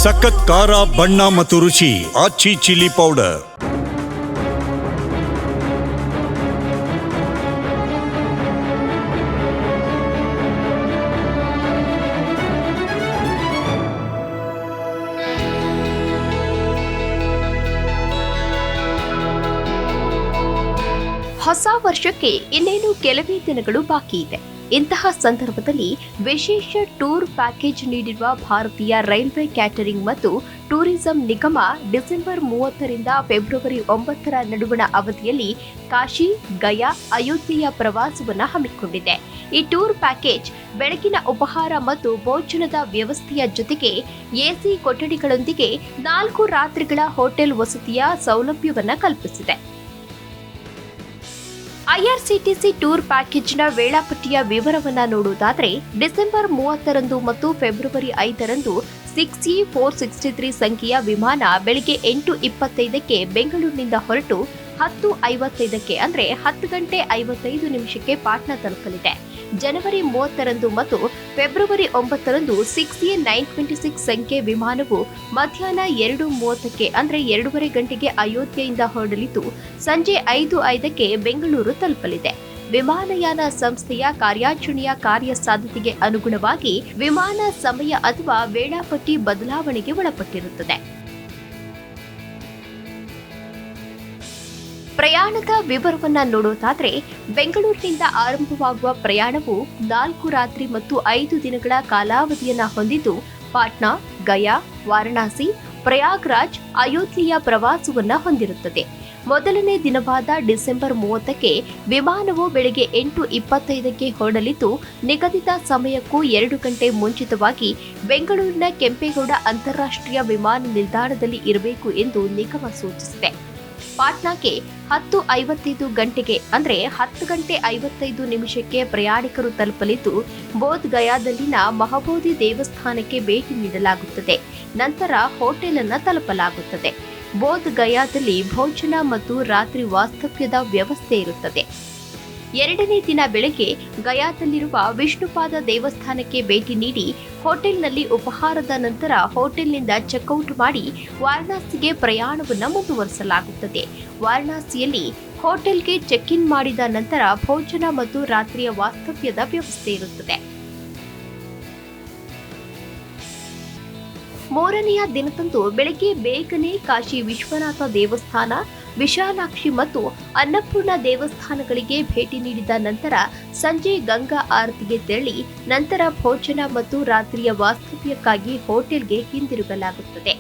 ಸಖತ್ ಖಾರ ಬಣ್ಣ ಮತ್ತು ರುಚಿ ಆಚಿ ಚಿಲ್ಲಿ ಪೌಡರ್. ಹೊಸ ವರ್ಷಕ್ಕೆ ಇನ್ನೇನು ಕೆಲವೇ ದಿನಗಳು ಬಾಕಿ ಇದೆ. ಇಂತಹ ಸಂದರ್ಭದಲ್ಲಿ ವಿಶೇಷ ಟೂರ್ ಪ್ಯಾಕೇಜ್ ನೀಡಿರುವ ಭಾರತೀಯ ರೈಲ್ವೆ ಕ್ಯಾಟರಿಂಗ್ ಮತ್ತು ಟೂರಿಸಂ ನಿಗಮ ಡಿಸೆಂಬರ್ 30ರಿಂದ ಫೆಬ್ರವರಿ 9ರ ನಡುವಣ ಅವಧಿಯಲ್ಲಿ ಕಾಶಿ, ಗಯಾ, ಅಯೋಧ್ಯೆಯ ಪ್ರವಾಸವನ್ನು ಹಮ್ಮಿಕೊಂಡಿದೆ. ಈ ಟೂರ್ ಪ್ಯಾಕೇಜ್ ಬೆಳಗಿನ ಉಪಹಾರ ಮತ್ತು ಭೋಜನದ ವ್ಯವಸ್ಥೆಯ ಜೊತೆಗೆ ಎಸಿ ಕೊಠಡಿಗಳೊಂದಿಗೆ 4 ರಾತ್ರಿಗಳ ಹೋಟೆಲ್ ವಸತಿಯ ಸೌಲಭ್ಯವನ್ನು ಕಲ್ಪಿಸಿದೆ. ಐಆರ್ಸಿಟಿಸಿ ಟೂರ್ ಪ್ಯಾಕೇಜ್ನ ವೇಳಾಪಟ್ಟಿಯ ವಿವರವನ್ನ ನೋಡುವುದಾದರೆ, ಡಿಸೆಂಬರ್ 30ರಂದು ಮತ್ತು ಫೆಬ್ರವರಿ 5ರಂದು 6E463 ಸಂಖ್ಯೆಯ ವಿಮಾನ ಬೆಳಿಗ್ಗೆ 8:25ಕ್ಕೆ ಬೆಂಗಳೂರಿನಿಂದ ಹೊರಟು 10:55ಕ್ಕೆ ಅಂದರೆ 10 ಗಂಟೆ 55 ನಿಮಿಷಕ್ಕೆ ಪಾಟ್ನಾ ತಲುಪಲಿದೆ. ಜನವರಿ 30ರಂದು ಮತ್ತು ಫೆಬ್ರವರಿ 9ರಂದು 6A926 ಸಂಖ್ಯೆ ವಿಮಾನವು ಮಧ್ಯಾಹ್ನ 2:30ಕ್ಕೆ ಅಂದರೆ 2:30 ಗಂಟೆಗೆ ಅಯೋಧ್ಯೆಯಿಂದ ಹೊರಡಲಿದ್ದು ಸಂಜೆ 5:05ಕ್ಕೆ ಬೆಂಗಳೂರು ತಲುಪಲಿದೆ. ವಿಮಾನಯಾನ ಸಂಸ್ಥೆಯ ಕಾರ್ಯಾಚರಣೆಯ ಕಾರ್ಯಸಾಧ್ಯತೆಗೆ ಅನುಗುಣವಾಗಿ ವಿಮಾನ ಸಮಯ ಅಥವಾ ವೇಳಾಪಟ್ಟಿ ಬದಲಾವಣೆಗೆ ಒಳಪಟ್ಟಿರುತ್ತದೆ. ಪ್ರಯಾಣದ ವಿವರವನ್ನ ನೋಡೋದಾದ್ರೆ, ಬೆಂಗಳೂರಿನಿಂದ ಆರಂಭವಾಗುವ ಪ್ರಯಾಣವು 4 ರಾತ್ರಿ ಮತ್ತು 5 ದಿನಗಳ ಕಾಲಾವಧಿಯನ್ನ ಹೊಂದಿದ್ದು ಪಾಟ್ನಾ, ಗಯಾ, ವಾರಣಾಸಿ, ಪ್ರಯಾಗ್ರಾಜ್, ಅಯೋಧ್ಯೆಯ ಪ್ರವಾಸವನ್ನ ಹೊಂದಿರುತ್ತದೆ. ಮೊದಲನೇ ದಿನವಾದ ಡಿಸೆಂಬರ್ 30ಕ್ಕೆ ವಿಮಾನವು ಬೆಳಗ್ಗೆ 8:25ಕ್ಕೆ ಹೊರಡಲಿದ್ದು ನಿಗದಿತ ಸಮಯಕ್ಕೂ 2 ಗಂಟೆ ಮುಂಚಿತವಾಗಿ ಬೆಂಗಳೂರಿನ ಕೆಂಪೇಗೌಡ ಅಂತಾರಾಷ್ಟ್ರೀಯ ವಿಮಾನ ನಿಲ್ದಾಣದಲ್ಲಿ ಇರಬೇಕು ಎಂದು ನಿಗಮ ಸೂಚಿಸಿದೆ. ಪಾಟ್ನಾಕ್ಕೆ 10:55 ಗಂಟೆಗೆ ಅಂದರೆ 10 ಗಂಟೆ 55 ನಿಮಿಷಕ್ಕೆ ಪ್ರಯಾಣಿಕರು ತಲುಪಲಿದ್ದು ಬೋಧ್ ಗಯಾದಲ್ಲಿನ ಮಹಾಬೋಧಿ ದೇವಸ್ಥಾನಕ್ಕೆ ಭೇಟಿ ನೀಡಲಾಗುತ್ತದೆ. ನಂತರ ಹೋಟೆಲ್ ಅನ್ನು ತಲುಪಲಾಗುತ್ತದೆ. ಬೋಧ್ ಗಯಾದಲ್ಲಿ ಭೋಜನ ಮತ್ತು ರಾತ್ರಿ ವಾಸ್ತವ್ಯದ ವ್ಯವಸ್ಥೆ ಇರುತ್ತದೆ. 2ನೇ ದಿನ ಬೆಳಗ್ಗೆ ಗಯಾದಲ್ಲಿರುವ ವಿಷ್ಣುಪಾದ ದೇವಸ್ಥಾನಕ್ಕೆ ಭೇಟಿ ನೀಡಿ ಹೋಟೆಲ್ನಲ್ಲಿ ಉಪಹಾರದ ನಂತರ ಹೋಟೆಲ್ನಿಂದ ಚೆಕ್ಔಟ್ ಮಾಡಿ ವಾರಣಾಸಿಗೆ ಪ್ರಯಾಣವನ್ನು ಮುಂದುವರಿಸಲಾಗುತ್ತದೆ. ವಾರಣಾಸಿಯಲ್ಲಿ ಹೋಟೆಲ್ಗೆ ಚೆಕ್ ಇನ್ ಮಾಡಿದ ನಂತರ ಭೋಜನ ಮತ್ತು ರಾತ್ರಿಯ ವಾಸ್ತವ್ಯದ ವ್ಯವಸ್ಥೆ ಇರುತ್ತದೆ. 3ನೆಯ ದಿನದಂದು ಬೆಳಗ್ಗೆ ಬೇಗನೆ ಕಾಶಿ ವಿಶ್ವನಾಥ ದೇವಸ್ಥಾನ, ವಿಶಾಲಾಕ್ಷಿ ಮತ್ತು ಅನ್ನಪೂರ್ಣ ದೇವಸ್ಥಾನಗಳಿಗೆ ಭೇಟಿ ನೀಡಿದ ನಂತರ ಸಂಜೆ ಗಂಗಾ ಆರತಿಗೆ ತೆರಳಿ ನಂತರ ಭೋಜನ ಮತ್ತು ರಾತ್ರಿಯ ವಾಸ್ತವ್ಯಕ್ಕಾಗಿ ಹೋಟೆಲ್ಗೆ ಹಿಂದಿರುಗಲಾಗುತ್ತದೆ.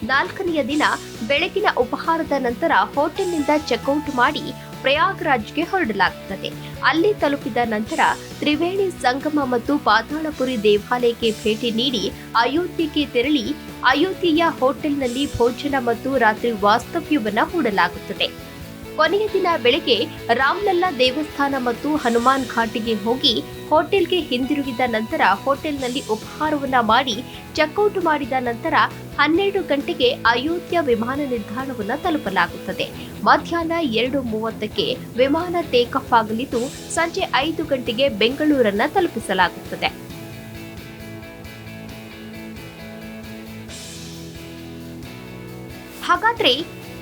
4ನೆಯ ದಿನ ಬೆಳಗಿನ ಉಪಹಾರದ ನಂತರ ಹೋಟೆಲ್ನಿಂದ ಚೆಕ್ಔಟ್ ಮಾಡಿ ಪ್ರಯಾಗ್ರಾಜ್ಗೆ ಹೊರಡಲಾಗುತ್ತದೆ. ಅಲ್ಲಿ ತಲುಪಿದ ನಂತರ ತ್ರಿವೇಣಿ ಸಂಗಮ ಮತ್ತು ಪಾತಾಳಪುರಿ ದೇವಾಲಯಕ್ಕೆ ಭೇಟಿ ನೀಡಿ ಅಯೋಧ್ಯೆಗೆ ತೆರಳಿ ಅಯೋಧ್ಯೆಯ ಹೋಟೆಲ್ನಲ್ಲಿ ಭೋಜನ ಮತ್ತು ರಾತ್ರಿ ವಾಸ್ತವ್ಯವನ್ನು ಹೂಡಲಾಗುತ್ತದೆ. ಕೊನೆಯ ದಿನ ಬೆಳಗ್ಗೆ ರಾಮ್ಲಲ್ಲಾ ದೇವಸ್ಥಾನ ಮತ್ತು ಹನುಮಾನ್ ಘಾಟಿಗೆ ಹೋಗಿ ಹೋಟೆಲ್ಗೆ ಹಿಂದಿರುಗಿದ ನಂತರ ಹೋಟೆಲ್ನಲ್ಲಿ ಉಪಹಾರವನ್ನ ಮಾಡಿ ಚೆಕ್ಔಟ್ ಮಾಡಿದ ನಂತರ 12 ಗಂಟೆಗೆ ಅಯೋಧ್ಯ ವಿಮಾನ ನಿಲ್ದಾಣವನ್ನು ತಲುಪಲಾಗುತ್ತದೆ. ಮಧ್ಯಾಹ್ನ 2:30ಕ್ಕೆ ವಿಮಾನ ಟೇಕ್ ಆಫ್ ಆಗಲಿದ್ದು ಸಂಜೆ 5 ಗಂಟೆಗೆ ಬೆಂಗಳೂರನ್ನ ತಲುಪಿಸಲಾಗುತ್ತದೆ. ಹಾಗಾದ್ರೆ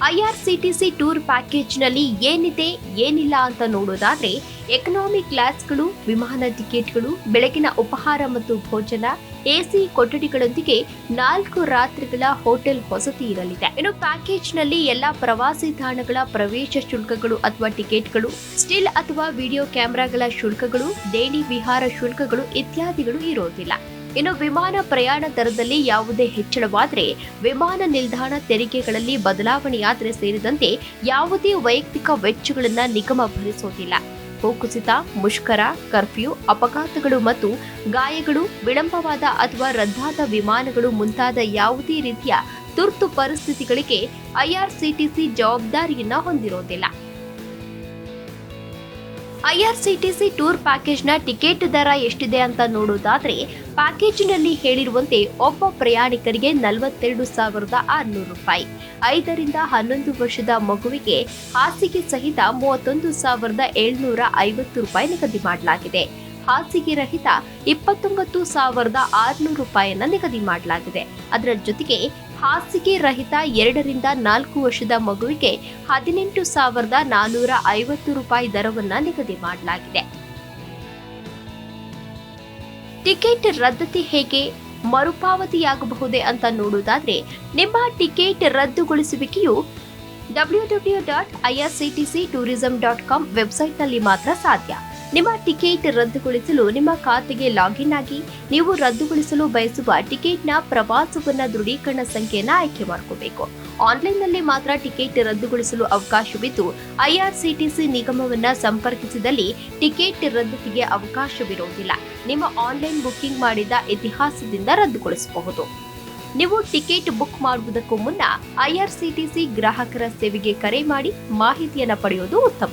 ಐಆರ್ಸಿಟಿಸಿ ಟೂರ್ ಪ್ಯಾಕೇಜ್ನಲ್ಲಿ ಏನಿದೆ ಏನಿಲ್ಲ ಅಂತ ನೋಡೋದಾದ್ರೆ, ಎಕನಾಮಿ ಕ್ಲಾಸ್ಗಳು, ವಿಮಾನ ಟಿಕೆಟ್ಗಳು, ಬೆಳಗಿನ ಉಪಹಾರ ಮತ್ತು ಭೋಜನ, ಎಸಿ ಕೊಠಡಿಗಳೊಂದಿಗೆ 4 ರಾತ್ರಿಗಳ ಹೋಟೆಲ್ ವಸತಿ ಇರಲಿದೆ. ಇನ್ನು ಪ್ಯಾಕೇಜ್ನಲ್ಲಿ ಎಲ್ಲಾ ಪ್ರವಾಸಿ ತಾಣಗಳ ಪ್ರವೇಶ ಶುಲ್ಕಗಳು ಅಥವಾ ಟಿಕೆಟ್ಗಳು, ಸ್ಟಿಲ್ ಅಥವಾ ವಿಡಿಯೋ ಕ್ಯಾಮೆರಾಗಳ ಶುಲ್ಕಗಳು, ದೇಣಿ ವಿಹಾರ ಶುಲ್ಕಗಳು ಇತ್ಯಾದಿಗಳು ಇರೋದಿಲ್ಲ. ಇನ್ನು ವಿಮಾನ ಪ್ರಯಾಣ ದರದಲ್ಲಿ ಯಾವುದೇ ಹೆಚ್ಚಳವಾದರೆ, ವಿಮಾನ ನಿಲ್ದಾಣ ತೆರಿಗೆಗಳಲ್ಲಿ ಬದಲಾವಣೆಯಾದರೆ ಸೇರಿದಂತೆ ಯಾವುದೇ ವೈಯಕ್ತಿಕ ವೆಚ್ಚಗಳನ್ನು ನಿಗಮ ಭರಿಸೋದಿಲ್ಲ. ಭೂಕುಸಿತ, ಮುಷ್ಕರ, ಕರ್ಫ್ಯೂ, ಅಪಘಾತಗಳು ಮತ್ತು ಗಾಯಗಳು, ವಿಳಂಬವಾದ ಅಥವಾ ರದ್ದಾದ ವಿಮಾನಗಳು ಮುಂತಾದ ಯಾವುದೇ ರೀತಿಯ ತುರ್ತು ಪರಿಸ್ಥಿತಿಗಳಿಗೆ ಐಆರ್ಸಿಟಿಸಿ ಜವಾಬ್ದಾರಿಯನ್ನ ಹೊಂದಿರೋದಿಲ್ಲ. ಐಆರ್ಸಿಟಿಸಿ ಟೂರ್ ಪ್ಯಾಕೇಜ್ನ ಟಿಕೆಟ್ ದರ ಎಷ್ಟಿದೆ ಅಂತ ನೋಡೋದಾದ್ರೆ, ಪ್ಯಾಕೇಜ್ನಲ್ಲಿ ಹೇಳಿರುವಂತೆ ಒಬ್ಬ ಪ್ರಯಾಣಿಕರಿಗೆ 42,600 ರೂಪಾಯಿ, 5ರಿಂದ 11 ವರ್ಷದ ಮಗುವಿಗೆ ಹಾಸಿಗೆ ಸಹಿತ 31,750 ರೂಪಾಯಿ ನಿಗದಿ ಮಾಡಲಾಗಿದೆ. ಹಾಸಿಗೆ ರಹಿತ 29,600 ರೂಪಾಯಿಯನ್ನ ನಿಗದಿ ಮಾಡಲಾಗಿದೆ. ಅದರ ಜೊತೆಗೆ ಹಾಸಿಗೆ ರಹಿತ 2 ರಿಂದ 4 ವರ್ಷದ ಮಗುವಿಗೆ 18,450 ರೂಪಾಯಿ ದರವನ್ನ ನಿಗದಿ ಮಾಡಲಾಗಿದೆ. ಟಿಕೆಟ್ ರದ್ದತಿ ಹೇಗೆ, ಮರುಪಾವತಿಯಾಗಬಹುದೇ ಅಂತ ನೋಡುವುದಾದ್ರೆ, ನಿಮ್ಮ ಟಿಕೆಟ್ ರದ್ದುಗೊಳಿಸುವಿಕೆಯು www.irctctourism.com ವೆಬ್ಸೈಟ್ನಲ್ಲಿ ಮಾತ್ರ ಸಾಧ್ಯ. ನಿಮ್ಮ ಟಿಕೆಟ್ ರದ್ದುಗೊಳಿಸಲು ನಿಮ್ಮ ಖಾತೆಗೆ ಲಾಗಿನ್ ಆಗಿ ನೀವು ರದ್ದುಗೊಳಿಸಲು ಬಯಸುವ ಟಿಕೆಟ್ನ ಪ್ರವಾಸವನ್ನ ದೃಢೀಕರಣ ಸಂಖ್ಯೆಯನ್ನು ಆಯ್ಕೆ ಮಾಡಿಕೋಬೇಕು. ಆನ್ಲೈನ್ನಲ್ಲಿ ಮಾತ್ರ ಟಿಕೆಟ್ ರದ್ದುಗೊಳಿಸಲು ಅವಕಾಶವಿದ್ದು, ಐಆರ್ಸಿಟಿಸಿ ನಿಗಮವನ್ನ ಸಂಪರ್ಕಿಸಿದಲ್ಲಿ ಟಿಕೆಟ್ ರದ್ದತಿಗೆ ಅವಕಾಶವಿರುವುದಿಲ್ಲ. ನಿಮ್ಮ ಆನ್ಲೈನ್ ಬುಕಿಂಗ್ ಮಾಡಿದ ಇತಿಹಾಸದಿಂದ ರದ್ದುಗೊಳಿಸಬಹುದು. ನೀವು ಟಿಕೆಟ್ ಬುಕ್ ಮಾಡುವುದಕ್ಕೂ ಮುನ್ನ ಐಆರ್ಸಿಟಿಸಿ ಗ್ರಾಹಕರ ಸೇವೆಗೆ ಕರೆ ಮಾಡಿ ಮಾಹಿತಿಯನ್ನು ಪಡೆಯುವುದು ಉತ್ತಮ.